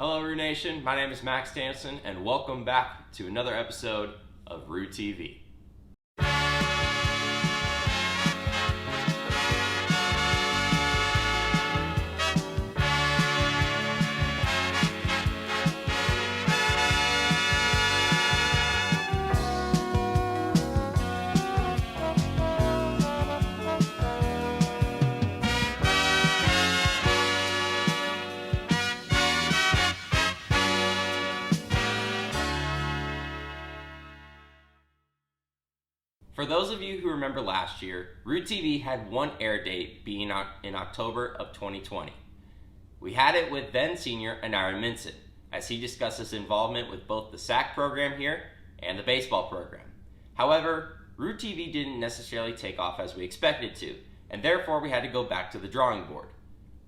Hello, Roo Nation. My name is Max Danielsen, and welcome back to another episode of Roo TV. For those of you who remember last year, Roo TV had one air date being in October of 2020. We had it with then senior Anira Minson, as he discussed his involvement with both the SAC program here and the baseball program. However, Roo TV didn't necessarily take off as we expected to, and therefore we had to go back to the drawing board.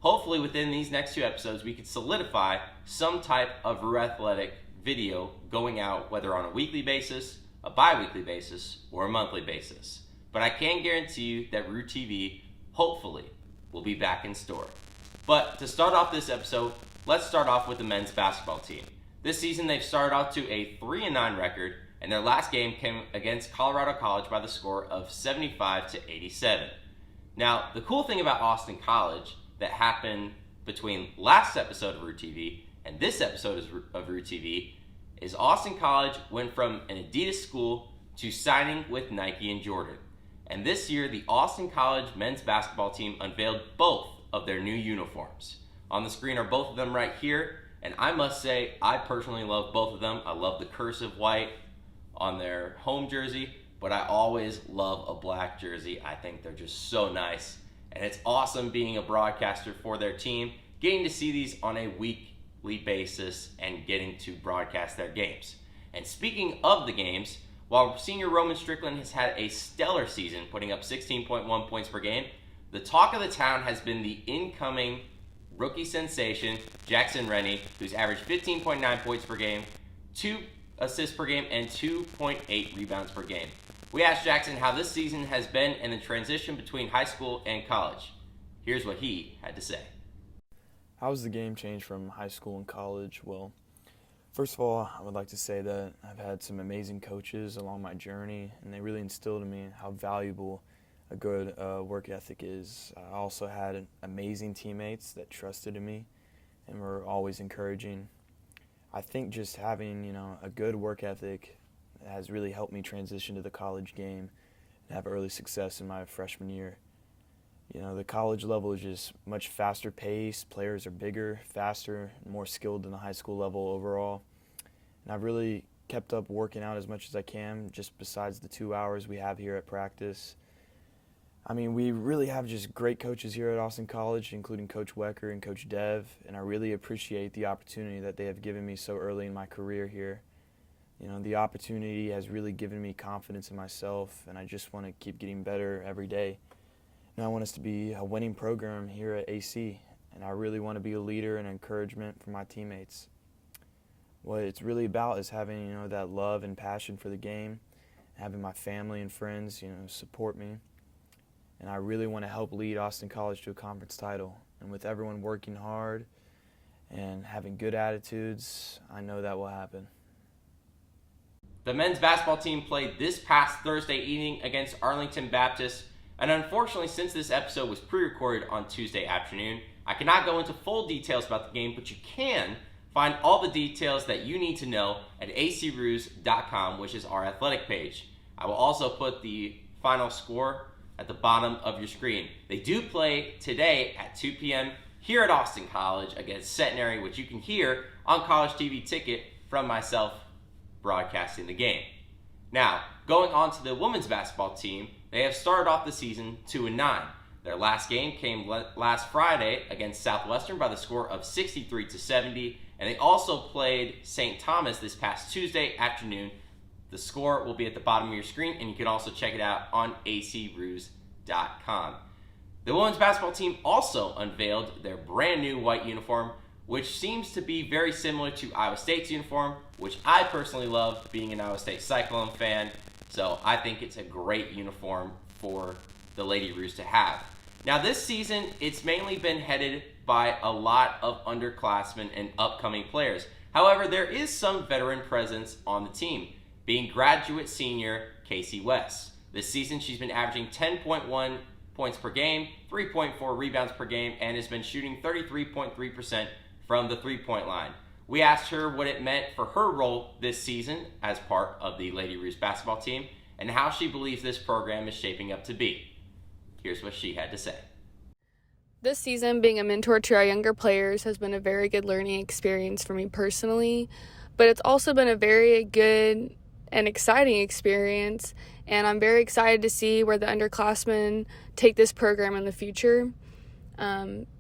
Hopefully within these next two episodes we could solidify some type of Roo Athletic video going out, whether on a weekly basis, a bi-weekly basis, or a monthly basis. But I can guarantee you that Roo TV, hopefully, will be back in store. But to start off this episode, let's start off with the men's basketball team. This season they've started off to a 3-9 record, and their last game came against Colorado College by the score of 75-87. Now, the cool thing about Austin College that happened between last episode of Roo TV and this episode of Roo TV is Austin College went from an Adidas school to signing with Nike and Jordan. And this year, the Austin College men's basketball team unveiled both of their new uniforms. On the screen are both of them right here, and I must say, I personally love both of them. I love the cursive white on their home jersey, but I always love a black jersey. I think they're just so nice, and it's awesome being a broadcaster for their team, getting to see these on a weekly basis and getting to broadcast their games. And speaking of the games, while senior Roman Strickland has had a stellar season, putting up 16.1 points per game, the talk of the town has been the incoming rookie sensation, Jackson Rennie, who's averaged 15.9 points per game, 2 assists per game, and 2.8 rebounds per game. We asked Jackson how this season has been and the transition between high school and college. Here's what he had to say. How has the game changed from high school and college? Well, first of all, I would like to say that I've had some amazing coaches along my journey, and they really instilled in me how valuable a good work ethic is. I also had amazing teammates that trusted in me and were always encouraging. I think just having, a good work ethic has really helped me transition to the college game and have early success in my freshman year. The college level is just much faster paced. Players are bigger, faster, and more skilled than the high school level overall. And I've really kept up working out as much as I can, just besides the 2 hours we have here at practice. We really have just great coaches here at Austin College, including Coach Wecker and Coach Dev, and I really appreciate the opportunity that they have given me so early in my career here. The opportunity has really given me confidence in myself, and I just want to keep getting better every day. And I want us to be a winning program here at AC, and I really want to be a leader and encouragement for my teammates. What it's really about is having, that love and passion for the game, having my family and friends, support me. And I really want to help lead Austin College to a conference title. And with everyone working hard and having good attitudes, I know that will happen. The men's basketball team played this past Thursday evening against Arlington Baptist. And unfortunately, since this episode was pre-recorded on Tuesday afternoon, I cannot go into full details about the game, but you can find all the details that you need to know at acroos.com, which is our athletic page. I will also put the final score at the bottom of your screen. They do play today at 2 p.m. here at Austin College against Centenary, which you can hear on College TV Ticket from myself broadcasting the game. Now, going on to the women's basketball team, they have started off the season 2-9. Their last game came last Friday against Southwestern by the score of 63-70, and they also played St. Thomas this past Tuesday afternoon. The score will be at the bottom of your screen, and you can also check it out on acroos.com. The women's basketball team also unveiled their brand new white uniform, which seems to be very similar to Iowa State's uniform, which I personally love, being an Iowa State Cyclone fan. So I think it's a great uniform for the Lady Roos to have. Now this season, it's mainly been headed by a lot of underclassmen and upcoming players. However, there is some veteran presence on the team, being graduate senior Kacie West. This season, she's been averaging 10.1 points per game, 3.4 rebounds per game, and has been shooting 33.3% from the three-point line. We asked her what it meant for her role this season as part of the Lady Roos basketball team and how she believes this program is shaping up to be. Here's what she had to say. This season, being a mentor to our younger players has been a very good learning experience for me personally, but it's also been a very good and exciting experience, and I'm very excited to see where the underclassmen take this program in the future.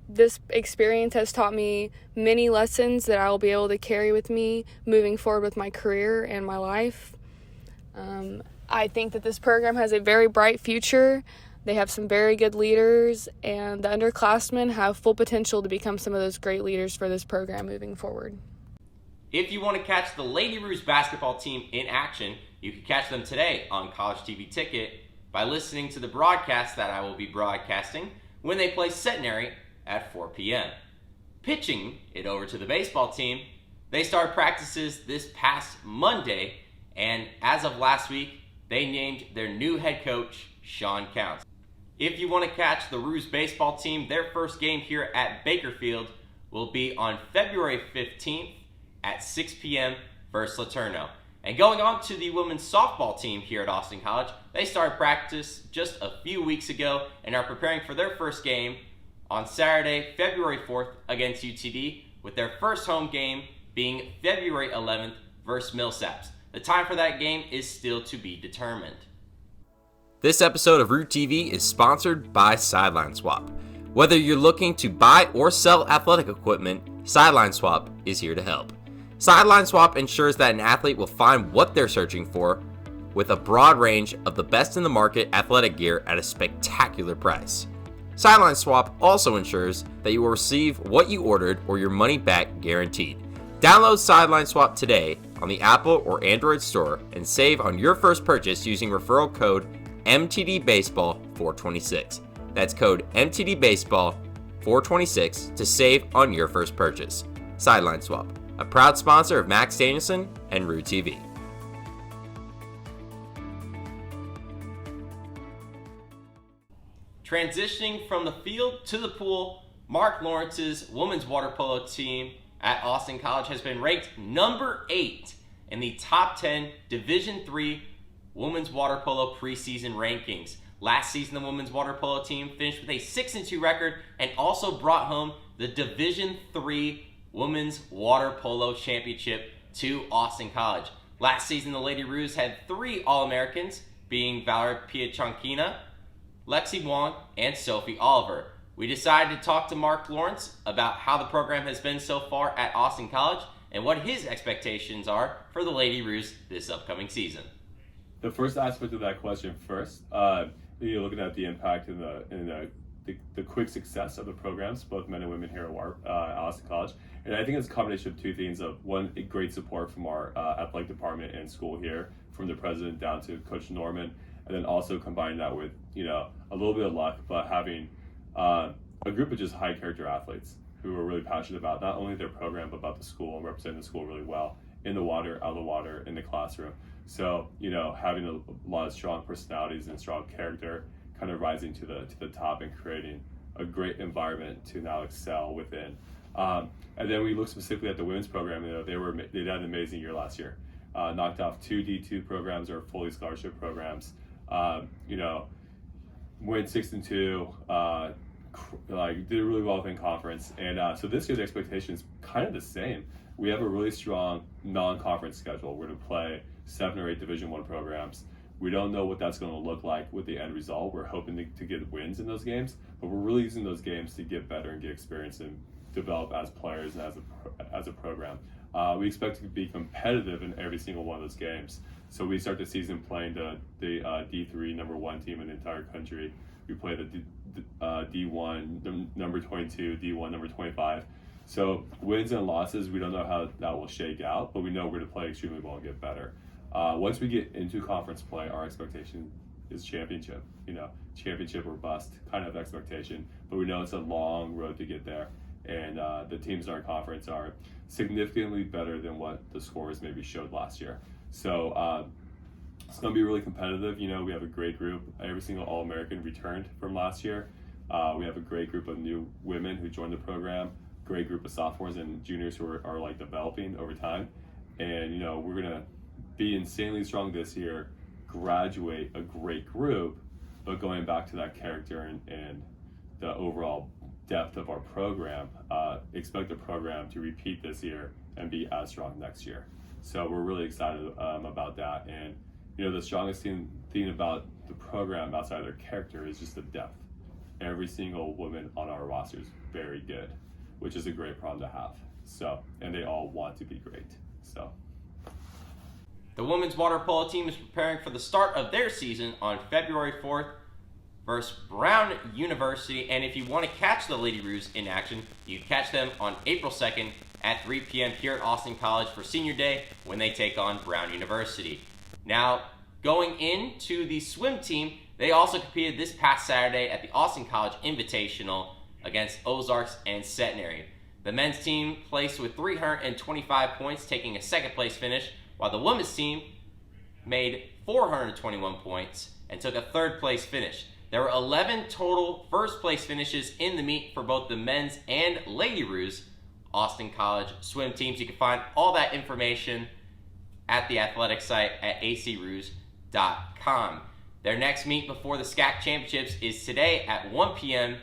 This experience has taught me many lessons that I will be able to carry with me moving forward with my career and my life. I think that this program has a very bright future. They have some very good leaders, and the underclassmen have full potential to become some of those great leaders for this program moving forward. If you want to catch the Lady Roos basketball team in action, you can catch them today on College TV Ticket by listening to the broadcast that I will be broadcasting when they play Centenary at 4 p.m. Pitching it over to the baseball team, they start practices this past Monday, and as of last week, they named their new head coach, Sean Counts. If you want to catch the Roos baseball team, their first game here at Bakerfield will be on February 15th at 6 p.m. versus Laterno. And going on to the women's softball team here at Austin College, they started practice just a few weeks ago and are preparing for their first game on Saturday, February 4th against UTD, with their first home game being February 11th versus Millsaps. The time for that game is still to be determined. This episode of Roo TV is sponsored by Sideline Swap. Whether you're looking to buy or sell athletic equipment, Sideline Swap is here to help. Sideline Swap ensures that an athlete will find what they're searching for with a broad range of the best in the market athletic gear at a spectacular price. Sideline Swap also ensures that you will receive what you ordered or your money back guaranteed. Download Sideline Swap today on the Apple or Android store and save on your first purchase using referral code MTDBaseball426. That's code MTDBaseball426 to save on your first purchase. Sideline Swap, a proud sponsor of Max Danielsen and Roo TV. Transitioning from the field to the pool, Mark Lawrence's women's water polo team at Austin College has been ranked number 8 in the top 10 Division III women's water polo preseason rankings. Last season, the women's water polo team finished with a 6-2 record and also brought home the Division III women's water polo championship to Austin College. Last season, the Lady Roos had 3 All-Americans, being Valerie Piachankina, Lexi Wong, and Sophie Oliver. We decided to talk to Mark Lawrence about how the program has been so far at Austin College and what his expectations are for the Lady Roos this upcoming season. The first aspect of that question first, you're looking at the impact and the quick success of the programs, both men and women here at Austin College. And I think it's a combination of two things: of one, great support from our athletic department and school here, from the president down to Coach Norman, and then also combine that with a little bit of luck, but having a group of just high character athletes who are really passionate about not only their program but about the school and representing the school really well in the water, out of the water, in the classroom. So having a lot of strong personalities and strong character, kind of rising to the top and creating a great environment to now excel within. And then we look specifically at the women's program. They had an amazing year last year. Knocked off 2 D2 programs or fully scholarship programs. Went 6-2. Did really well within conference. And so this year the expectation is kind of the same. We have a really strong non-conference schedule. We're going to play 7 or 8 Division I programs. We don't know what that's going to look like with the end result. We're hoping to get wins in those games, but we're really using those games to get better and get experience and develop as players and as a program. We expect to be competitive in every single one of those games. So we start the season playing the D3 number 1 team in the entire country. We play the D1 number 22, D1 number 25. So wins and losses, we don't know how that will shake out, but we know we're going to play extremely well and get better. Once we get into conference play, our expectation is championship. Championship or bust kind of expectation, but we know it's a long road to get there. and the teams in our conference are significantly better than what the scores maybe showed last year. So it's going to be really competitive. You know, we have a great group. Every single All-American returned from last year. We have a great group of new women who joined the program, great group of sophomores and juniors who are like developing over time. And, you know, we're going to be insanely strong this year, graduate a great group, but going back to that character and the overall depth of our program, expect the program to repeat this year and be as strong next year. So we're really excited about that. And, you know, the strongest thing about the program outside of their character is just the depth. Every single woman on our roster is very good, which is a great problem to have. So, and they all want to be great. So, the women's water polo team is preparing for the start of their season on February 4th versus Brown University. And if you want to catch the Lady Roos in action, you can catch them on April 2nd at 3 p.m. here at Austin College for Senior Day when they take on Brown University. Now, going into the swim team, they also competed this past Saturday at the Austin College Invitational against Ozarks and Centenary. The men's team placed with 325 points, taking a second place finish, while the women's team made 421 points and took a third place finish. There were 11 total first place finishes in the meet for both the men's and Lady Roos Austin College swim teams. You can find all that information at the athletic site at acroos.com. Their next meet before the SCAC Championships is today at 1 p.m.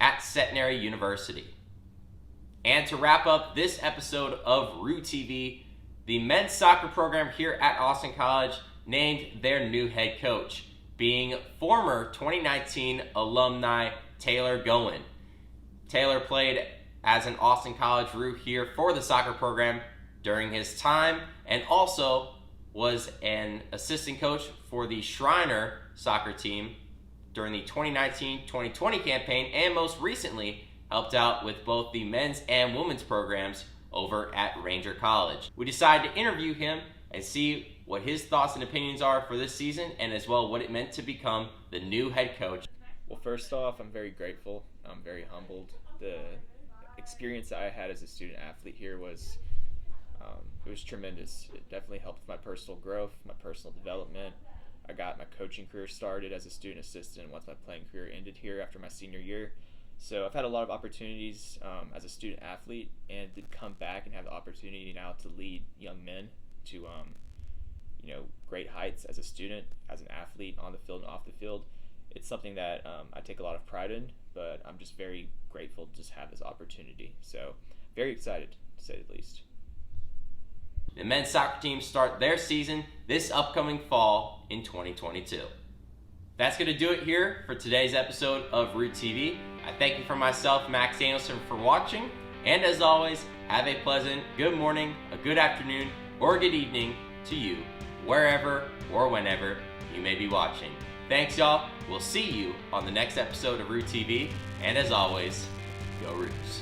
at Centenary University. And to wrap up this episode of Roo TV, the men's soccer program here at Austin College named their new head coach, being former 2019 alumni Taylor Goyen. Taylor played as an Austin College Roo here for the soccer program during his time, and also was an assistant coach for the Shriner soccer team during the 2019-2020 campaign, and most recently helped out with both the men's and women's programs over at Ranger College. We decided to interview him and see what his thoughts and opinions are for this season, and as well what it meant to become the new head coach. Well, first off, I'm very grateful. I'm very humbled. The experience that I had as a student athlete here was it was tremendous. It definitely helped with my personal growth, my personal development. I got my coaching career started as a student assistant once my playing career ended here after my senior year. So I've had a lot of opportunities as a student athlete, and to come back and have the opportunity now to lead young men to great heights as a student, as an athlete, on the field and off the field. It's something that I take a lot of pride in, but I'm just very grateful to just have this opportunity. So very excited, to say the least. The men's soccer teams start their season this upcoming fall in 2022. That's going to do it here for today's episode of Roo TV. I thank you for myself, Max Danielsen, for watching. And as always, have a pleasant good morning, a good afternoon, or a good evening to you, wherever or whenever you may be watching. Thanks, y'all. We'll see you on the next episode of Roo TV. And as always, go Roos.